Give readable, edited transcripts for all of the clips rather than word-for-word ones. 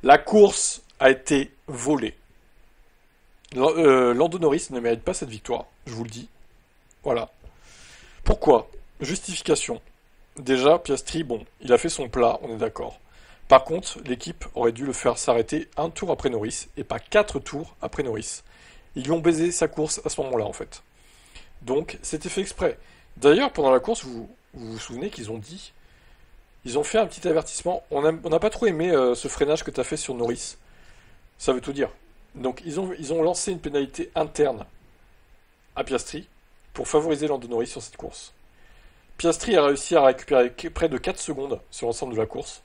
La course a été volée. Lando Norris ne mérite pas cette victoire, je vous le dis. Voilà. Pourquoi? Justification. Déjà, Piastri, bon, il a fait son plat, on est d'accord. Par contre, l'équipe aurait dû le faire s'arrêter un tour après Norris et pas 4 tours après Norris. Ils lui ont baisé sa course à ce moment-là, en fait. Donc, c'était fait exprès. D'ailleurs, pendant la course, vous souvenez qu'ils ont dit, ils ont fait un petit avertissement. On n'a pas trop aimé ce freinage que tu as fait sur Norris. Ça veut tout dire. Donc, ils ont lancé une pénalité interne à Piastri pour favoriser Lando Norris sur cette course. Piastri a réussi à récupérer près de 4 secondes sur l'ensemble de la course.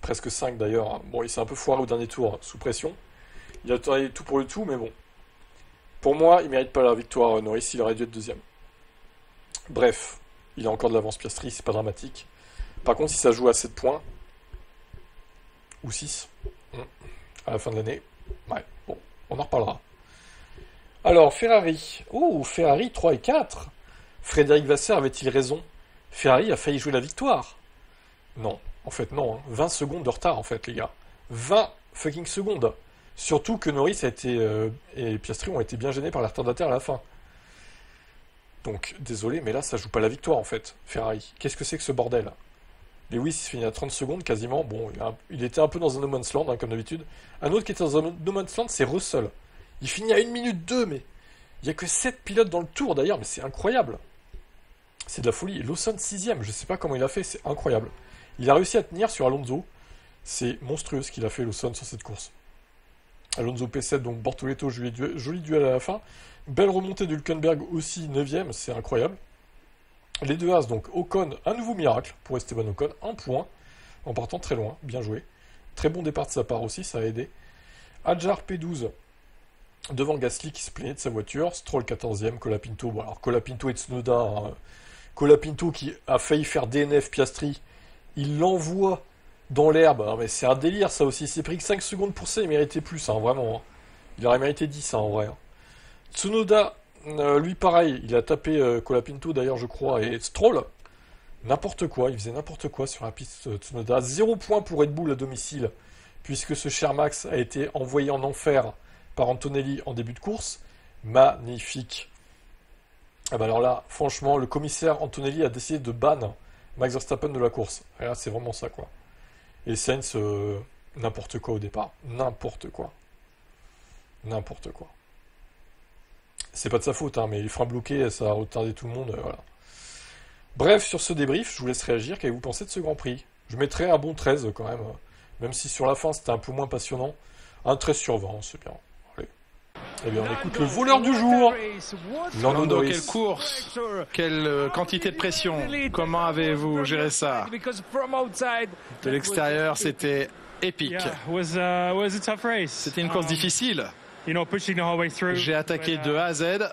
Presque 5 d'ailleurs. Bon, il s'est un peu foiré au dernier tour sous pression. Il a travaillé tout pour le tout, mais bon. Pour moi, il mérite pas la victoire Norris, il aurait dû être deuxième. Bref, il a encore de l'avance Piastri, c'est pas dramatique. Par contre, si ça joue à 7 points, ou 6, à la fin de l'année, ouais, bon, on en reparlera. Alors, Ferrari. Oh, Ferrari 3 et 4. Frédéric Vasseur avait-il raison? Ferrari a failli jouer la victoire. Non, en fait non, hein. 20 secondes de retard en fait les gars. 20 fucking secondes. Surtout que Norris et Piastri ont été bien gênés par les retardataires à la fin. Donc, désolé, mais là ça joue pas la victoire en fait, Ferrari. Qu'est-ce que c'est que ce bordel? Lewis il finit à 30 secondes quasiment. Bon, il était un peu dans un no man's land, hein, comme d'habitude. Un autre qui était dans un no man's land, c'est Russell. Il finit à 1 minute 2, mais il n'y a que 7 pilotes dans le tour d'ailleurs, mais c'est incroyable. C'est de la folie. Lawson 6ème, je sais pas comment il a fait, c'est incroyable. Il a réussi à tenir sur Alonso. C'est monstrueux ce qu'il a fait Lawson sur cette course. Alonso P7, donc Bortoleto, joli duel à la fin. Belle remontée de Hülkenberg aussi 9ème, c'est incroyable. Les deux As, donc Ocon, un nouveau miracle pour Esteban Ocon, un point, en partant très loin, bien joué. Très bon départ de sa part aussi, ça a aidé. Adjar P12, devant Gasly qui se plaignait de sa voiture. Stroll 14ème, Colapinto, bon alors Colapinto et Tsunoda, hein. Colapinto qui a failli faire DNF Piastri, il l'envoie dans l'herbe. Ah, mais c'est un délire ça aussi, il s'est pris que 5 secondes pour ça, il méritait plus, hein, vraiment. Hein. Il aurait mérité 10 hein, en vrai. Hein. Tsunoda, lui pareil, il a tapé Colapinto d'ailleurs je crois, et Stroll, n'importe quoi, il faisait n'importe quoi sur la piste Tsunoda. 0 point pour Red Bull à domicile, puisque ce cher Max a été envoyé en enfer par Antonelli en début de course. Magnifique. Ah bah alors là, franchement, le commissaire Antonelli a décidé de ban Max Verstappen de la course. Et là, c'est vraiment ça, quoi. Et Sainz, n'importe quoi au départ. N'importe quoi. N'importe quoi. C'est pas de sa faute, hein, mais les freins bloqués, ça a retardé tout le monde, voilà. Bref, sur ce débrief, je vous laisse réagir. Qu'avez-vous pensé de ce Grand Prix? Je mettrais un bon 13 quand même. Même si sur la fin, c'était un peu moins passionnant. Un 13 sur 20, c'est bien. Eh bien, on écoute le voleur du jour. Lando Lando, Norris. quelle course, quelle quantité de pression. Comment avez-vous géré ça? De l'extérieur, c'était épique. C'était une course difficile. J'ai attaqué de A à Z.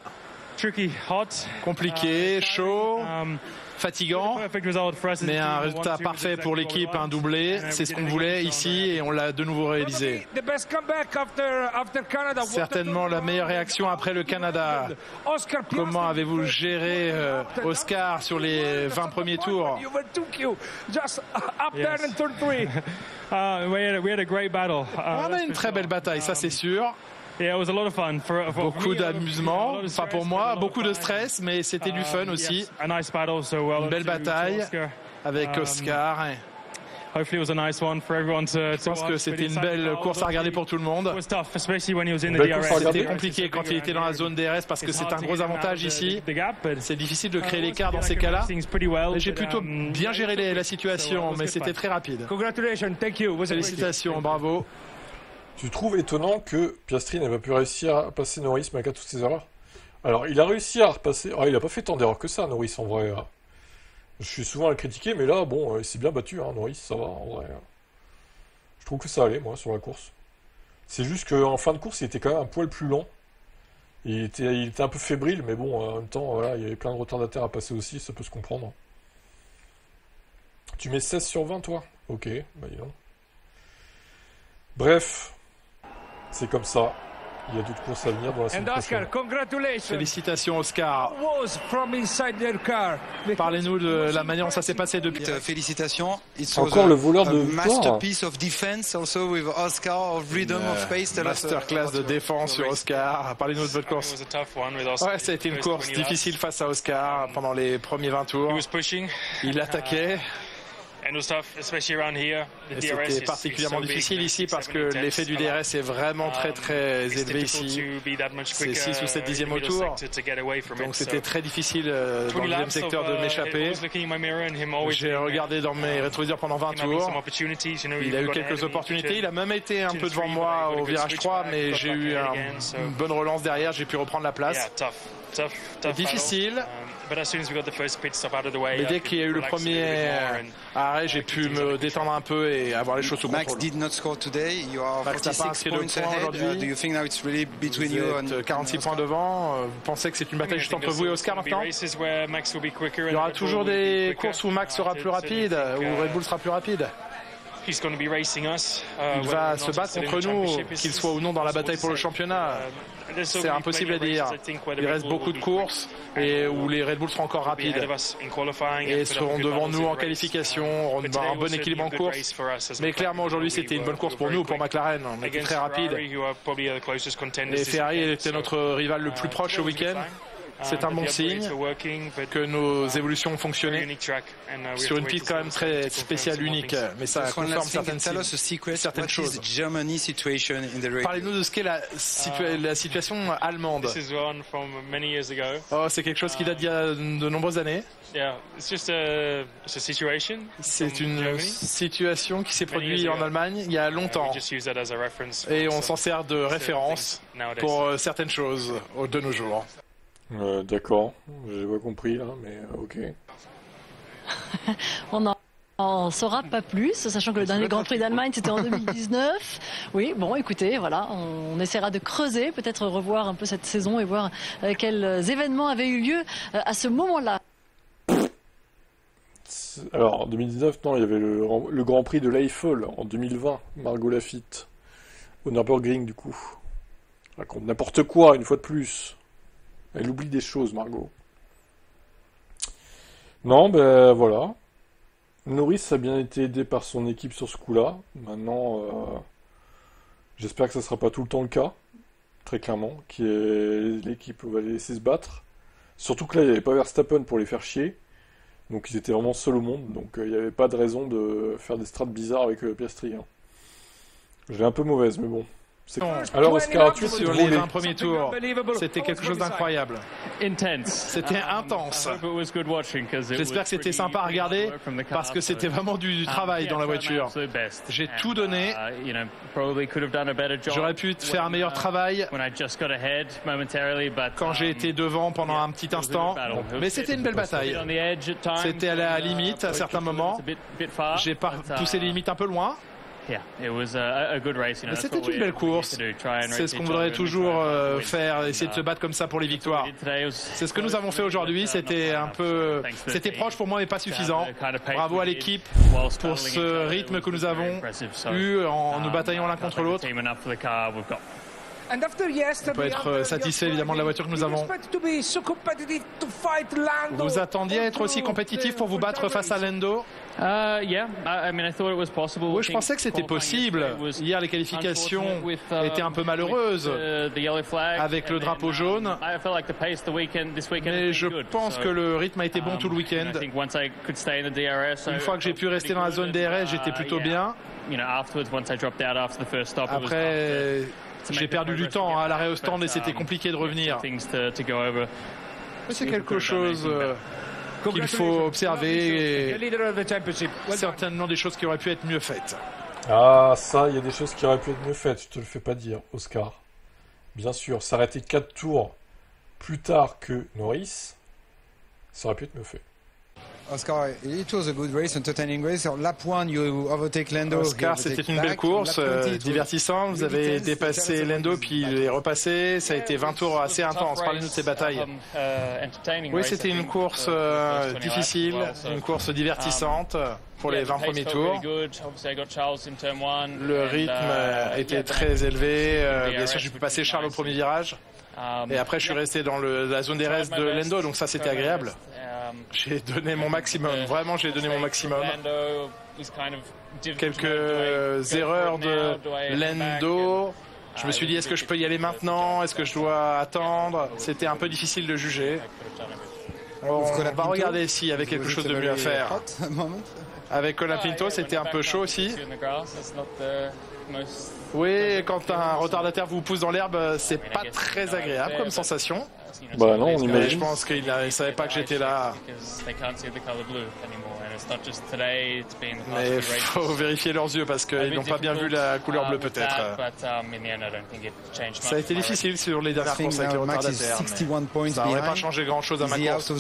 Compliqué, chaud, fatigant, mais un résultat parfait pour l'équipe, un doublé, c'est ce qu'on voulait ici et on l'a de nouveau réalisé. Certainement la meilleure réaction après le Canada. Comment avez-vous géré Oscar sur les 20 premiers tours? On On a une très belle bataille, ça c'est sûr. Beaucoup d'amusement, enfin pour moi, beaucoup de stress, mais c'était du fun aussi. Une belle bataille avec Oscar. Je pense que c'était une belle course à regarder pour tout le monde. C'était compliqué quand il était dans la zone DRS parce que c'est un gros avantage ici. C'est difficile de créer l'écart dans ces cas-là. J'ai plutôt bien géré la situation, mais c'était très rapide. Félicitations, bravo. Tu trouves étonnant que Piastri n'ait pas pu réussir à passer Norris malgré toutes ses erreurs? Alors, il a réussi à repasser. Ah, il a pas fait tant d'erreurs que ça, Norris, en vrai. Je suis souvent à le critiquer, mais là, bon, il s'est bien battu, hein, Norris, ça va, en vrai. Je trouve que ça allait, moi, sur la course. C'est juste qu'en fin de course, il était quand même un poil plus lent. Il était un peu fébrile, mais bon, en même temps, voilà, il y avait plein de retardataires à passer aussi, ça peut se comprendre. Tu mets 16 sur 20, toi? Ok, bah dis donc. Bref, c'est comme ça. Il y a d'autres courses à venir dans la semaine prochaine. Félicitations Oscar. Parlez-nous de la manière dont ça s'est passé depuis. Félicitations. Encore le voleur de masterpiece of defense, also with Oscar of rhythm of pace. Masterclass de défense sur Oscar. Parlez-nous de votre course. Ouais, ça a été une course difficile face à Oscar pendant les premiers 20 tours. Il attaquait. Et c'était particulièrement difficile ici parce que l'effet du DRS est vraiment très élevé ici. C'est 6 ou 7 dixièmes au tour. Donc c'était très difficile dans le deuxième secteur de m'échapper. J'ai regardé dans mes rétroviseurs pendant 20 tours. Il a eu quelques opportunités. Il a même été un peu devant moi au virage 3, mais j'ai eu une bonne relance derrière. J'ai pu reprendre la place. Difficile. Mais dès qu'il y a eu le premier arrêt, j'ai pu me détendre un peu et avoir les choses sous contrôle. Max n'a pas inscrit de points aujourd'hui. Vous êtes 46 points devant. Vous pensez que c'est une bataille juste entre vous et Oscar maintenant? Il y aura toujours des courses où Max sera plus rapide, où Red Bull sera plus rapide. Il va se battre contre nous, qu'il soit ou non dans la bataille pour le championnat. C'est impossible à dire. Il reste beaucoup de courses et où les Red Bull seront encore rapides et seront devant nous en qualification, auront un bon équilibre en course. Mais clairement aujourd'hui c'était une bonne course pour nous, pour McLaren. On était très rapide. Et Ferrari était notre rival le plus proche au week-end. C'est un bon signe que nos évolutions ont fonctionné sur une piste quand même très spéciale, unique, mais ça confirme certaines choses. Parlez-nous de ce qu'est la situation allemande. Oh, c'est quelque chose qui date d'il y a de nombreuses années. C'est une situation qui s'est produite en Allemagne il y a longtemps et on s'en sert de référence pour certaines choses de nos jours. D'accord, j'ai pas compris là, mais ok. On n'en saura pas plus, sachant que le dernier Grand Prix d'Allemagne c'était en 2019. Oui, bon, écoutez, voilà, on essaiera de creuser, peut-être revoir un peu cette saison et voir quels événements avaient eu lieu à ce moment-là. Alors, en 2019, non, il y avait le Grand Prix de l'Eiffel en 2020, Margot Lafitte, au Nürburgring du coup. Elle raconte n'importe quoi, une fois de plus. Elle oublie des choses, Margot. Non, ben voilà. Norris a bien été aidé par son équipe sur ce coup-là. Maintenant, j'espère que ça ne sera pas tout le temps le cas. Très clairement. L'équipe va les laisser se battre. Surtout que là, il n'y avait pas Verstappen pour les faire chier. Donc ils étaient vraiment seuls au monde. Donc il n'y avait pas de raison de faire des strats bizarres avec Piastri. Hein. Je l'ai un peu mauvaise, mais bon. Alors Oscar, tu es sur les 20 premiers tours, c'était quelque chose d'incroyable. C'était intense. J'espère que c'était sympa à regarder parce que c'était vraiment du travail dans la voiture. J'ai tout donné. J'aurais pu faire un meilleur travail quand j'ai été devant pendant un petit instant. Mais c'était une belle bataille. C'était à la limite à certains moments. J'ai poussé les limites un peu loin. Mais c'était une belle course. C'est ce qu'on voudrait toujours faire, essayer de se battre comme ça pour les victoires. C'est ce que nous avons fait aujourd'hui. C'était proche pour moi, mais pas suffisant. Bravo à l'équipe pour ce rythme que nous avons eu en nous bataillant l'un contre l'autre. On peut être satisfait évidemment de la voiture que nous avons. Vous attendiez à être aussi compétitif pour vous battre face à Lando? Oui, je pensais que c'était possible. Hier, les qualifications étaient un peu malheureuses avec le drapeau jaune. Mais je pense que le rythme a été bon tout le week-end. Une fois que j'ai pu rester dans la zone DRS, j'étais plutôt bien. Après, j'ai perdu du temps à l'arrêt au stand et c'était compliqué de revenir. C'est quelque chose qu'il faut observer et certainement des choses qui auraient pu être mieux faites. Ah, ça, il y a des choses qui auraient pu être mieux faites, je te le fais pas dire, Oscar. Bien sûr, s'arrêter 4 tours plus tard que Norris, ça aurait pu être mieux fait. Oscar, it was a good race, entertaining race. Lap 1, you overtake Lando. Oscar, c'était une belle course, divertissante. Vous avez dépassé Lando, puis il est repassé. Ça a été 20 tours assez intenses. Parlez-nous de ces batailles. Oui, c'était une course difficile, une course divertissante pour les 20 premiers tours. Le rythme était très élevé. Bien sûr, j'ai pu passer Charles au premier virage. Et après, je suis resté dans la zone DRS de Lando, donc ça, c'était agréable. J'ai donné mon maximum, vraiment j'ai donné mon maximum. Quelques erreurs de Lando. Je me suis dit, est-ce que je peux y aller maintenant? Est-ce que je dois attendre? C'était un peu difficile de juger. On va regarder s'il y avait quelque chose de mieux à faire. Avec Colin Pinto, c'était un peu chaud aussi. Oui, quand un retardataire vous pousse dans l'herbe, c'est pas très agréable comme sensation. Bah non, on Mais imagine. je pense qu'il ne savait pas que j'étais là. Mais il faut vérifier leurs yeux parce qu'ils n'ont pas bien vu la couleur bleue peut-être. Ça a été difficile sur les dernières courses avec les retardataires. Ça n'aurait pas changé grand-chose à ma course.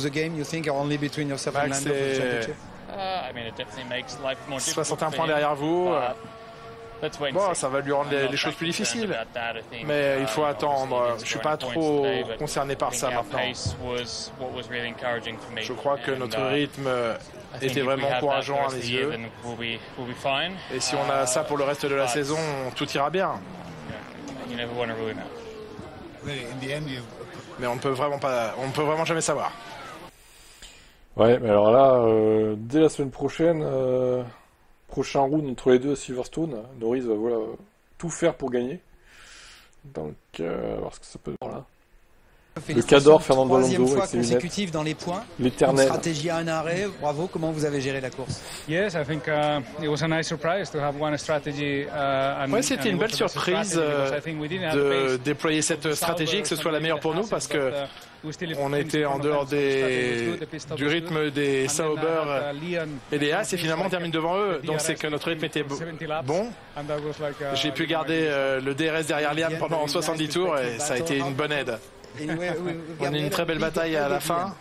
Max est 61 points derrière vous. Bon, ça va lui rendre les choses plus difficiles. Mais il faut attendre. Je ne suis pas trop concerné par ça maintenant. Je crois que notre rythme était vraiment encourageant à mes yeux. Et si on a ça pour le reste de la saison, tout ira bien. Mais on ne peut vraiment jamais savoir. Ouais, mais alors là, dès la semaine prochaine, prochain round entre les deux à Silverstone, Norris va voilà, tout faire pour gagner. Donc, voir ce que ça peut faire là. Le Cador, Fernando Alonso fois avec ses lunettes. consécutive dans les points. L'éternel. Une stratégie à un arrêt. Bravo, comment vous avez géré la course? Yes, I think it was a nice surprise to have one strategy. Oui, c'était une belle surprise de déployer cette stratégie, que ce soit la meilleure pour nous, parce que on était en dehors du rythme des Sauber et des Haas, et finalement on termine devant eux. Donc c'est que notre rythme était bon. J'ai pu garder le DRS derrière Liam pendant 70 tours et ça a été une bonne aide. On a eu une très belle bataille à la fin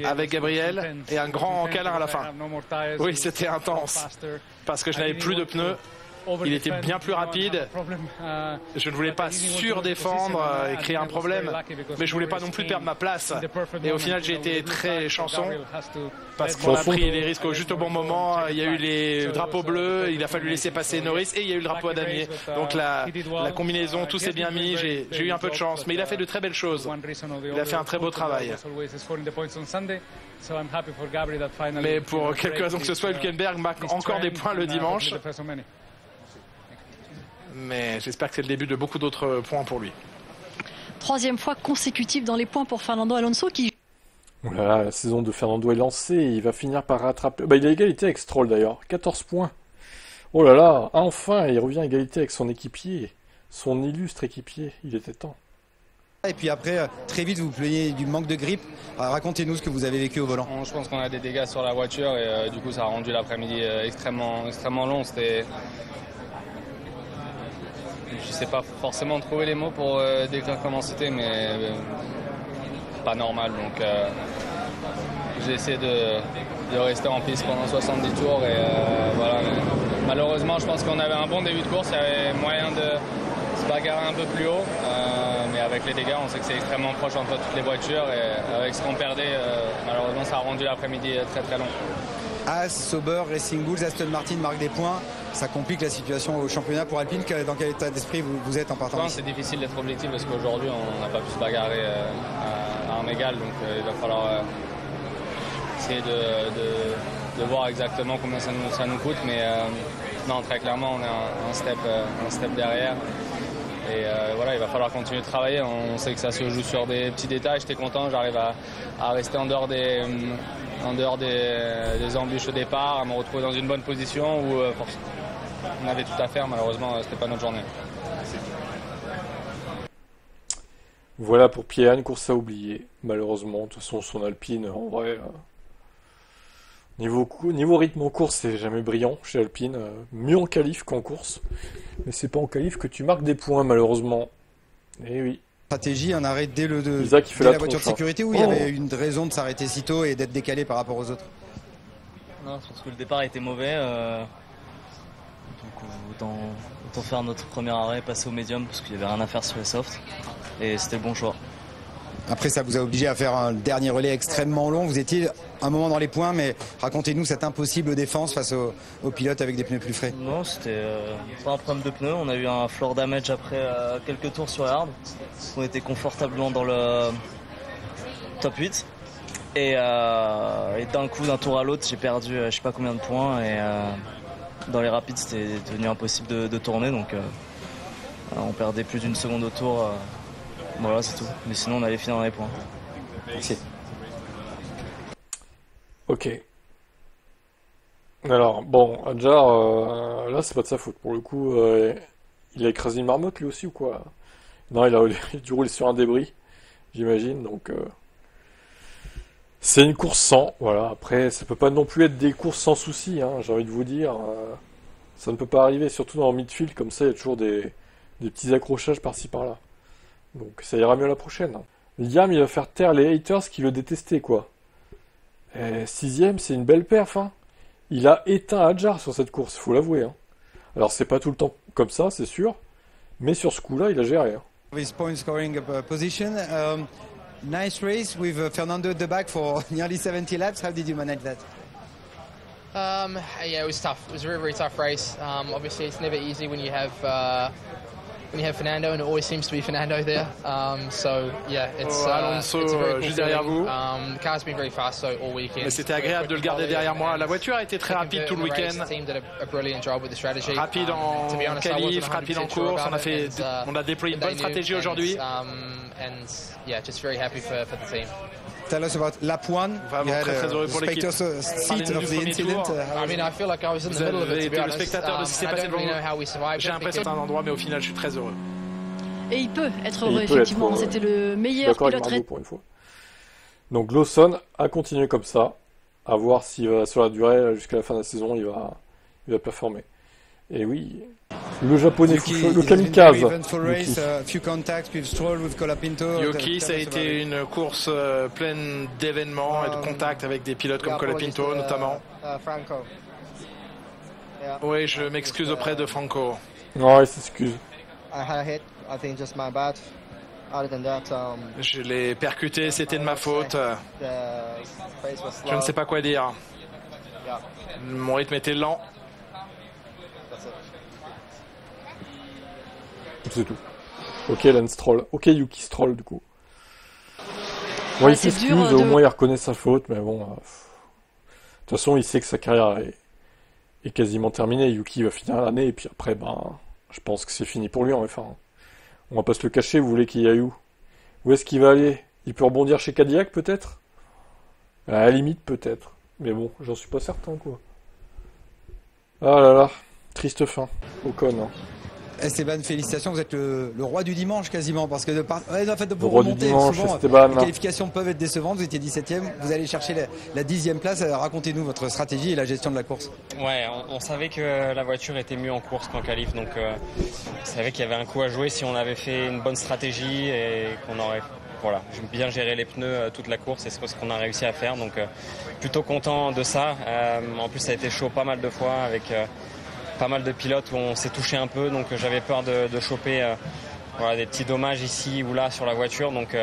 avec Gabriel et un grand câlin à la fin. Oui, c'était intense parce que je n'avais plus de pneus. Il était bien plus rapide. Je ne voulais pas surdéfendre et créer un problème, mais je voulais pas non plus perdre ma place. Et au final, j'ai été très chanson parce qu'on a pris les risques juste au bon moment. Il y a eu les drapeaux bleus, il a fallu laisser passer Norris et il y a eu le drapeau à damier. Donc la combinaison, tout s'est bien mis. J'ai eu un peu de chance, mais il a fait de très belles choses. Il a fait un très beau travail. Mais pour quelque raison que ce soit, Hülkenberg marque encore des points le dimanche. Mais j'espère que c'est le début de beaucoup d'autres points pour lui. Troisième fois consécutive dans les points pour Fernando Alonso qui... Oh là là, la saison de Fernando est lancée, il va finir par rattraper... Bah, il a égalité avec Stroll d'ailleurs, 14 points. Oh là là, enfin, il revient à égalité avec son équipier, son illustre équipier, il était temps. Et puis après, très vite, vous vous plaignez du manque de grip. Racontez-nous ce que vous avez vécu au volant. Je pense qu'on a des dégâts sur la voiture et du coup ça a rendu l'après-midi extrêmement long. Je sais pas forcément trouver les mots pour décrire comment c'était, mais pas normal. Donc j'ai essayé de rester en piste pendant 70 tours et voilà. Mais malheureusement, je pense qu'on avait un bon début de course. Il y avait moyen de se bagarrer un peu plus haut, mais avec les dégâts, on sait que c'est extrêmement proche entre toutes les voitures et avec ce qu'on perdait, malheureusement, ça a rendu l'après-midi très long. Haas, Sauber, Racing Bulls, Aston Martin marque des points. Ça complique la situation au championnat pour Alpine. Dans quel état d'esprit vous êtes en partant? C'est difficile d'être objectif parce qu'aujourd'hui on n'a pas pu se bagarrer à armes égales, donc il va falloir essayer de voir exactement combien ça nous coûte, mais non, très clairement on est un step derrière. Et voilà, il va falloir continuer de travailler. On sait que ça se joue sur des petits détails. J'étais content, j'arrive à rester en dehors des embûches au départ, à me retrouver dans une bonne position où on avait tout à faire. Malheureusement, c'était pas notre journée. Voilà pour Pierre, une course à oublier. Malheureusement, de toute façon, son Alpine, en vrai, niveau rythme en course, c'est jamais brillant chez Alpine. Mieux en qualif qu'en course. Mais c'est pas en qualif que tu marques des points, malheureusement. Eh oui. Stratégie, un arrêt dès Isaac, il fait la la voiture de tronche, sécurité, ou il y avait une raison de s'arrêter si tôt et d'être décalé par rapport aux autres? Non, c'est parce que le départ était mauvais. Donc autant faire notre premier arrêt, passer au médium parce qu'il n'y avait rien à faire sur les softs. Et c'était le bon choix. Après, ça vous a obligé à faire un dernier relais extrêmement long. Vous étiez un moment dans les points, mais racontez-nous cette impossible défense face aux pilotes avec des pneus plus frais. Non, c'était pas un problème de pneus. On a eu un floor damage après quelques tours sur hard. On était confortablement dans le top 8. Et d'un coup, d'un tour à l'autre, j'ai perdu je sais pas combien de points. Et dans les rapides, c'était devenu impossible de tourner. Donc on perdait plus d'une seconde au tour. Voilà, c'est tout. Mais sinon, on allait finir dans les points. Merci. Ok. Alors, bon, Hadjar, là, c'est pas de sa faute. Pour le coup, il a écrasé une marmotte, lui aussi, ou quoi? Non, il a dû rouler sur un débris, j'imagine. Donc, c'est une course sans. Voilà. Après, ça peut pas non plus être des courses sans soucis, hein, j'ai envie de vous dire. Ça ne peut pas arriver, surtout dans le midfield, comme ça, il y a toujours des petits accrochages par-ci, par-là. Donc ça ira mieux la prochaine. Liam, il va faire taire les haters qui le détestaient, quoi. 6ème, c'est une belle perf, hein. Il a éteint Hadjar sur cette course, faut l'avouer, hein. Alors c'est pas tout le temps comme ça, c'est sûr, mais sur ce coup-là, il a géré, hein. This point scoring position. Nice race with Fernando at the back for nearly 70 laps. How did you manage that? Yeah, it was tough. It was a very, very tough race. Obviously, it's never easy when you have Fernando, and it always seems to be Fernando there. So yeah, Alonso, it's a very cool juste derrière vous. The car's been very fast so all weekend. Mais c'était agréable de le garder derrière moi. La voiture a été très rapide tout le week-end. Rapide en qualif, rapide en course. On a déployé une bonne stratégie aujourd'hui. And yeah, just very happy for the team. Tell us about lap 1. Vraiment très heureux pour l'équipe. Seat of the incident. I mean, I feel like I was in the middle of it, to be honest. Le spectateur de ce qui s'est passé devant nous. J'ai l'impression que c'est un endroit, mais au final, je suis très heureux. Et il peut être heureux, effectivement. C'était le meilleur pilote. Pour une fois. Donc Lawson a continué comme ça, à voir si sur la durée, jusqu'à la fin de la saison, il va performer. Et oui, le japonais, le kamikaze. Yuki, ça a été une course pleine d'événements et de contacts avec des pilotes comme Colapinto notamment. Oui, je m'excuse auprès de Franco. Non, il s'excuse. Je l'ai percuté, c'était de ma faute. Je ne sais pas quoi dire. Mon rythme était lent. C'est tout. Ok, Lance Stroll. Ok, Yuki Stroll, du coup. Bon, il s'excuse, au moins il reconnaît sa faute, mais bon. De toute façon, il sait que sa carrière est quasiment terminée. Yuki va finir l'année, et puis après, je pense que c'est fini pour lui en F1. On va pas se le cacher, vous voulez qu'il aille où? Où est-ce qu'il va aller? Il peut rebondir chez Cadillac, peut-être? À la limite, peut-être. Mais bon, j'en suis pas certain, quoi. Ah là là, triste fin. Ocon, hein. Esteban, félicitations, vous êtes le roi du dimanche quasiment, parce que de pour roi remonter, du dimanche, souvent, Esteban, les qualifications peuvent être décevantes, vous étiez 17ème, vous allez chercher la 10e place, racontez-nous votre stratégie et la gestion de la course. Ouais, on savait que la voiture était mieux en course qu'en qualif, donc on savait qu'il y avait un coup à jouer si on avait fait une bonne stratégie et qu'on aurait bien géré les pneus toute la course, et c'est ce qu'on a réussi à faire, donc plutôt content de ça. En plus ça a été chaud pas mal de fois avec pas mal de pilotes où on s'est touché un peu, donc j'avais peur de choper des petits dommages ici ou là sur la voiture. Donc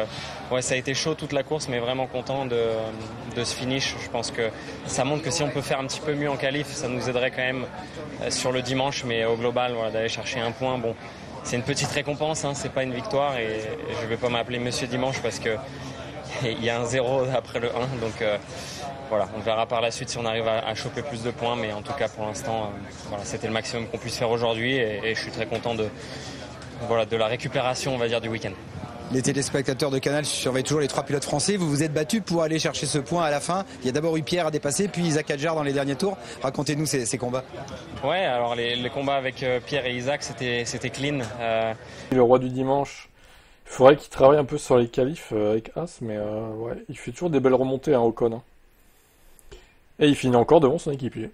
ça a été chaud toute la course, mais vraiment content de ce finish. Je pense que ça montre que si on peut faire un petit peu mieux en qualif, ça nous aiderait quand même sur le dimanche, mais au global, d'aller chercher un point, bon, c'est une petite récompense, hein, c'est pas une victoire, et je vais pas m'appeler Monsieur Dimanche parce que il y a un 0 après le 1, donc on verra par la suite si on arrive à choper plus de points, mais en tout cas pour l'instant, c'était le maximum qu'on puisse faire aujourd'hui, et je suis très content de la récupération, on va dire, du week-end. Les téléspectateurs de Canal surveillent toujours les 3 pilotes français. Vous vous êtes battus pour aller chercher ce point à la fin. Il y a d'abord eu Pierre à dépasser, puis Isaac Hadjar dans les derniers tours. Racontez-nous ces combats. Ouais, alors les combats avec Pierre et Isaac, c'était clean. Le roi du dimanche, il faudrait qu'il travaille un peu sur les qualifs avec As, mais il fait toujours des belles remontées, Ocon. Et il finit encore devant son équipier.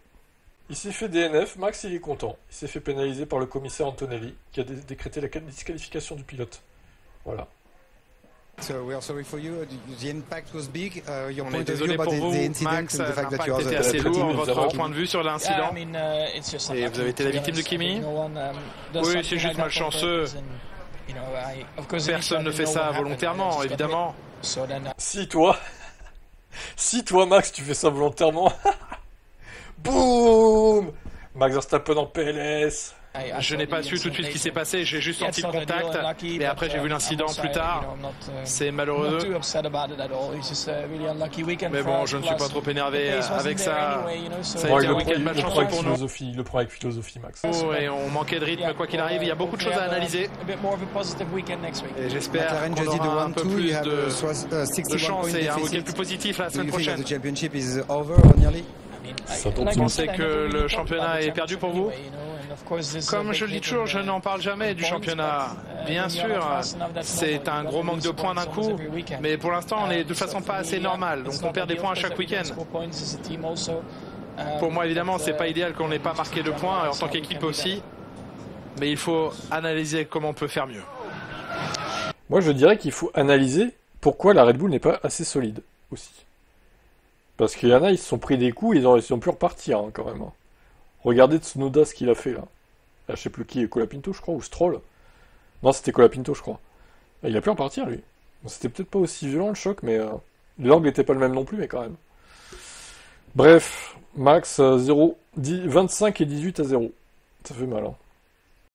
Il s'est fait DNF, Max il est content. Il s'est fait pénaliser par le commissaire Antonelli, qui a décrété la disqualification du pilote. Voilà. So we are sorry for you. The impact was big. Your On point est of désolé view pour about vous, the incident Max. and the fact that you L'impact are était assez the lourd. nous Votre avons- point de vue sur l'incident? Et vous avez été la victime de Kimi? Oui, c'est juste malchanceux. Personne ne fait ça volontairement, évidemment. Si toi, Max, tu fais ça volontairement, boum, Max Verstappen en PLS. Je n'ai pas su tout de suite ce qui s'est passé, j'ai juste senti le contact, et après j'ai vu l'incident plus tard. C'est malheureux. Mais bon, je ne suis pas trop énervé avec ça. Ça a Bon, été il un le week-end prend malchanceux avec pour nous. philosophie, il le prend avec philosophie, Max. Oh, et on manquait de rythme quoi qu'il arrive, il y a beaucoup de choses à analyser. Et j'espère McLaren qu'on just did the aura un peu 1-2. plus You have de 61 chance point et un week-end deficit. plus positif la Do semaine you think that prochaine. the championship is over or nearly? Ça tombe Vous sur pensez que le championnat est perdu pour vous? Comme je le dis toujours, je n'en parle jamais du championnat. Bien sûr, c'est un gros manque de points d'un coup, mais pour l'instant, on est de façon pas assez normale, donc on perd des points à chaque week-end. Pour moi, évidemment, c'est pas idéal qu'on n'ait pas marqué de points, en tant qu'équipe aussi, mais il faut analyser comment on peut faire mieux. Moi, je dirais qu'il faut analyser pourquoi la Red Bull n'est pas assez solide aussi. Parce qu'il y en a, ils se sont pris des coups, ils ont pu repartir hein, quand même. Hein. Regardez Tsunoda ce qu'il a fait là. Là, je sais plus qui, Colapinto je crois, ou Stroll. Non, c'était Colapinto je crois. Il a pu repartir lui. Bon, c'était peut-être pas aussi violent le choc, mais l'angle n'était pas le même non plus, mais quand même. Bref, Max 0, 25 et 18 à 0. Ça fait mal. Hein.